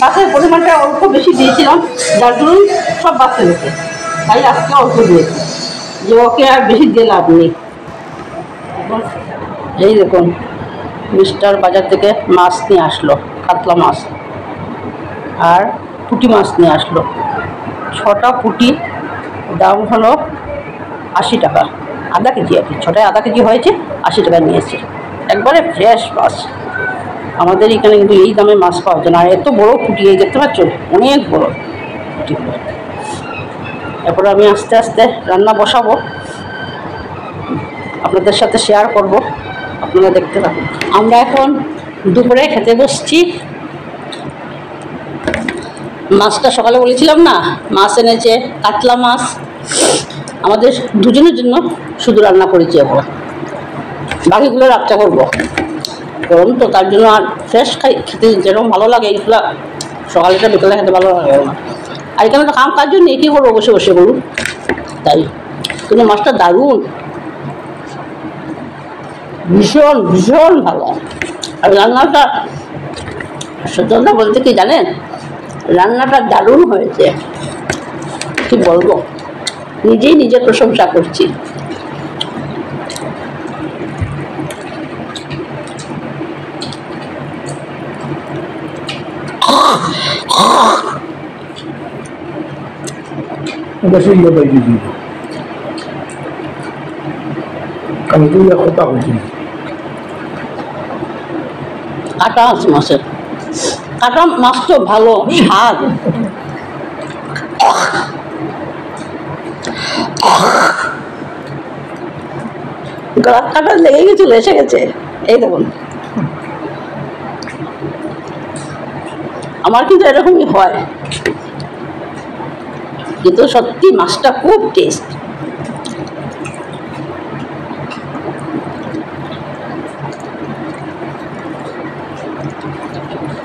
মাছের পরিমাণটা অল্প বেশি দিয়েছিলাম, যার জন্য সব বাচ্চা গেছে, তাই আজকে অল্প দিয়েছি, যে ওকে আর বেশি দিয়ে লাভ নেই। এই দেখুন মিস্টার বাজার থেকে মাছ নিয়ে আসলো, কাতলা মাছ আর পুঁটি মাছ নিয়ে আসলো। 6টা পুঁটি, দাম হলো 80 টাকা, আধা কেজি আর কি, 6টায় আধা কেজি হয়েছে, 80 টাকা নিয়েছে। একবারে ফ্রেশ মাছ। আমাদের এখানে কিন্তু এই দামে মাছ পাওয়া যায় না। আর এত বড়ো পুঁটি, এই দেখতে পাচ্ছ, অনেক বড়ো পুঁটিগুলো। এরপরে আমি আস্তে আস্তে রান্না বসাবো, আপনাদের সাথে শেয়ার করব, আপনারা দেখতে পাবেন। আমরা এখন দুপুরে খেতে বসছি। মাছটা সকালে বলেছিলাম না, মাছ এনেছে কাতলা মাছ, আমাদের দুজনের জন্য শুধু রান্না করেছি। এখন বাকিগুলো রাতটা করবো, গরম তো, তার জন্য আর ফ্রেশ খেতে যেরকম ভালো লাগে এইগুলা সকালেটা বিকালে খেতে ভালো লাগে না। আর এখানে তো কাজ জন্য কী করবো, বসে বসে করুন, তাই কিন্তু মাছটা দারুণ, ভীষণ ভীষণ ভালো। আর রান্নাটা সত্যি কথা বলতে কি জানেন, রান্নাটা দারুণ হয়েছে, কি বলবো, নিজেই নিজের প্রশংসা করছি। কাটা আছে মাছের, কাটা মাছ তো ভালো স্বাদ। গলা কাটা লেগে গেছিল, এসে গেছে, এই দেখুন। আমার কিন্তু এরকমই হয়, কিন্তু সত্যি মাছটা খুব টেস্ট।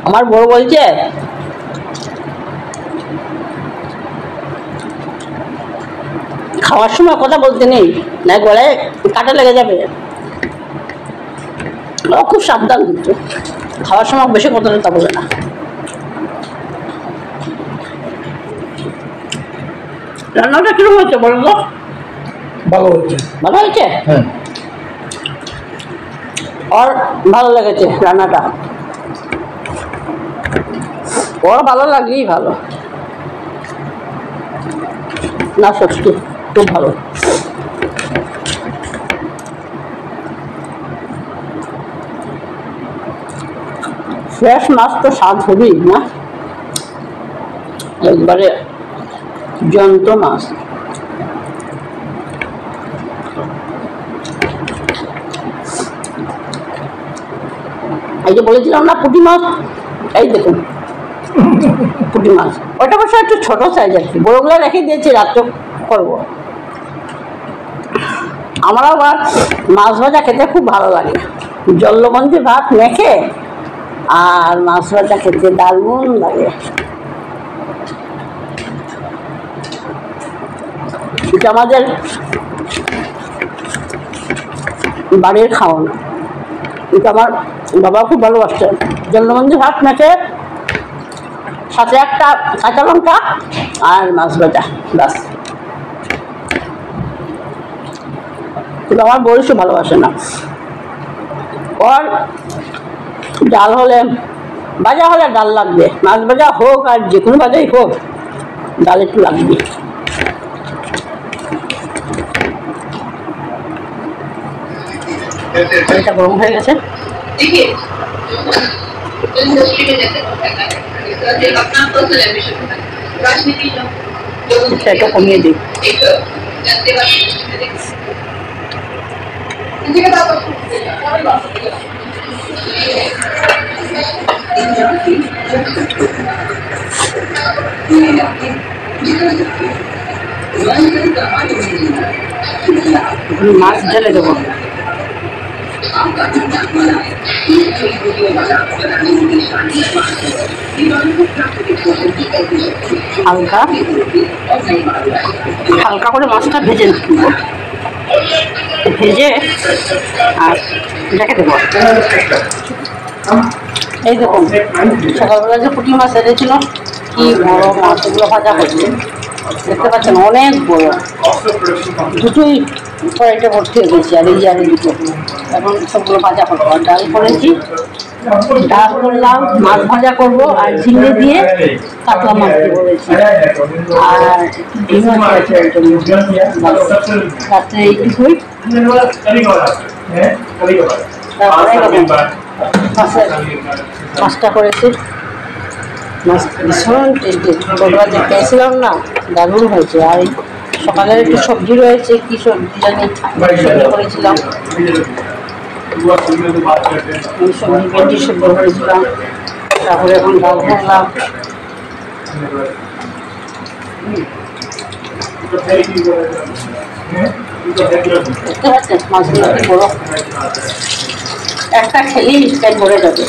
আমার বড় বলছে খাওয়ার সময় কথা বলতে নেই, না গলায় কাটা লেগে যাবে। ও খুব সাবধান, কিন্তু খাওয়ার সময় বেশি কথা বলে না। রান্নাটা কিরকম হয়েছে বলুন তো? ভালো হয়েছে। ভালো হয়েছে? হ্যাঁ। ওর ভালো লেগেছে রান্নাটা, ওর ভালো লাগলেই ভালো না, সত্যি খুব ভালো। ফ্রেশ মাছ তো স্বাদ হবেই না, একবারে জ্যান্ত মাছ। এই যে বলেছিলাম না পুঁটি মাছ, এই দেখুন পুঁটি মাছ, ওটা অবশ্য একটু ছোটো সাইজ আর কি, বড়োগুলো রেখে দিয়েছি, রাত্রে করবো। আমার আবার মাছ ভাজা খেতে খুব ভালো লাগে, জল লবণ দিয়ে ভাত মেখে আর মাছ ভাজা খেতে দারুণ লাগে। এটা আমাদের বাড়ির খাওয়ানো, এটা আমার বাবা খুব ভালোবাসতেন। জল লবণ দিয়ে ভাত মেখে, সাথে একটা কাঁচা লঙ্কা আর মাছ ভাজা, ব্যাস। কিন্তু আমার বরিশও ভালোবাসে না, ওর ডাল হলে, ভাজা হলে ডাল লাগবে, মাছ ভাজা হোক আর যে কোনো ভাজাই হোক, ডাল একটু লাগবে। এটা গরম হয়ে গেছে, এটা কমিয়ে দিই। মাছ ঢেলে দেবো, হালকা হালকা করে মাছটা ভেজে নেব, ভেজে আর রেখে দেবো। এই দেখুন সকালবেলা যে পুঁটি মাছ এনেছিল কি বড় মাছ, এগুলো ভাজা হচ্ছে দেখতে পাচ্ছেন, অনেক বড়। দুটোই কড়াইটা ভর্তি হয়ে গেছি, আর এই যে আরো দুটো। এখন সবগুলো ভাজা করবো। আর ডাল করেছি, ডাল করলাম, মাছ ভাজা করবো, আর ঝিঙে দিয়ে কাতলা মাছ দিয়ে বলেছি, আর ডিম আছে ওই জন্য। রাত্রে এইটুকুই। তারপরে মাছটা করেছি, মাছ ভীষণ টেস্টি। ছোটবেলা যে পেয়েছিলাম না, দারুণ হয়েছে। আর এই সকালের একটু সবজি রয়েছে, কি সবজি জানি সবজি করেছিলাম, সবজি ভেন্ডি সেদ্ধ করেছিলাম। তারপরে এখন ডাল করলাম। দেখতে পাচ্ছেন মাছগুলো কি বড়, একটা খেলেই পেট ভরে যাবে,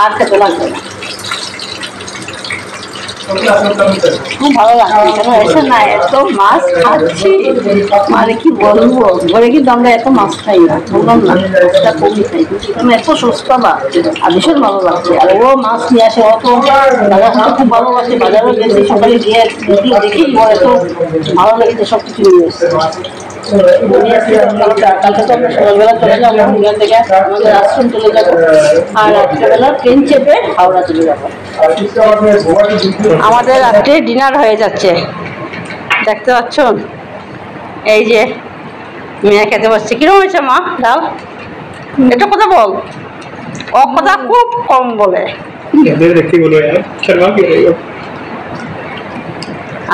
আর খেতে লাগবে না। খুব ভালো লাগছে, কেন এসে না এত মাছ খাচ্ছি, মানে কি বলবো, ঘরে কিন্তু আমরা এত মাছ খাই না, বললাম না মাছটা কমই খাই, কিন্তু এখানে এত সস্তা বা, আর ভীষণ ভালো লাগছে। আর ও মাছ নিয়ে আসে, অত দাদা কিন্তু খুব ভালোবাসে, বাজারেও গেছি সকালে গিয়ে দেখেই ও এত ভালো লেগেছে, সব কিছু নিয়ে এসছে। কালকে তো আমরা সকালবেলা চলে যাবো এখান থেকে, আমাদের আশ্রম চলে যাবো, আর রাত্রেবেলা ট্রেন চেপে হাওড়া চলে যাবো। আমাদের রাত্রে ডিনার হয়ে যাচ্ছে, দেখতে পাচ্ছ। এই যে মেয়ে খেতে পারছে। কিরকম হয়েছে মা ডাল? এটা কথা বল, ও কথা খুব কম বলে।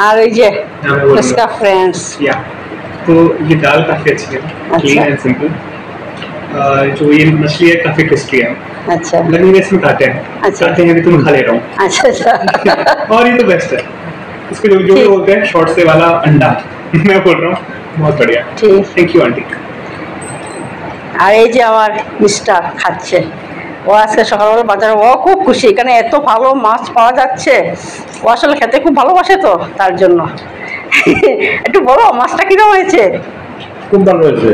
আর এই যে इसका फ्रेंड्स, तो ये दाल काफी अच्छी है, क्लीन एंड सिंपल। जो ये मछली है काफी टेस्टी है। अच्छा, लगने में इसमें काटे हैं, अच्छा। काटे हैं अभी तो मैं खा ले रहा हूँ। अच्छा अच्छा और ये तो बेस्ट है, इसको जो भी बोलते हैं शॉर्ट से वाला अंडा मैं बोल रहा हूँ, बहुत बढ़िया। ठीक। Thank you aunty. আর এই যে আমার মিস্টার খাচ্ছে, ও আজকে সকালবেলা বাজারে, ও খুব খুশি, এখানে এত ভালো মাছ পাওয়া যাচ্ছে। ও আসলে খেতে খুব ভালোবাসে, তো তার জন্য। একটু বলো মাছটা কিরকম হয়েছে? খুব ভালো হয়েছে।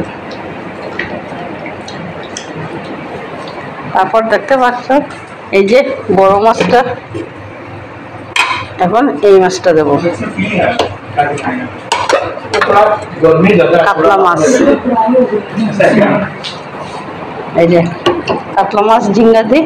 তারপর দেখতে পাচ্ছ এই যে বড় মাছটা, এখন এই মাছটা দেবো, কাতলা মাছ। এই যে কাতলা মাছ ঝিঙ্গা দিই।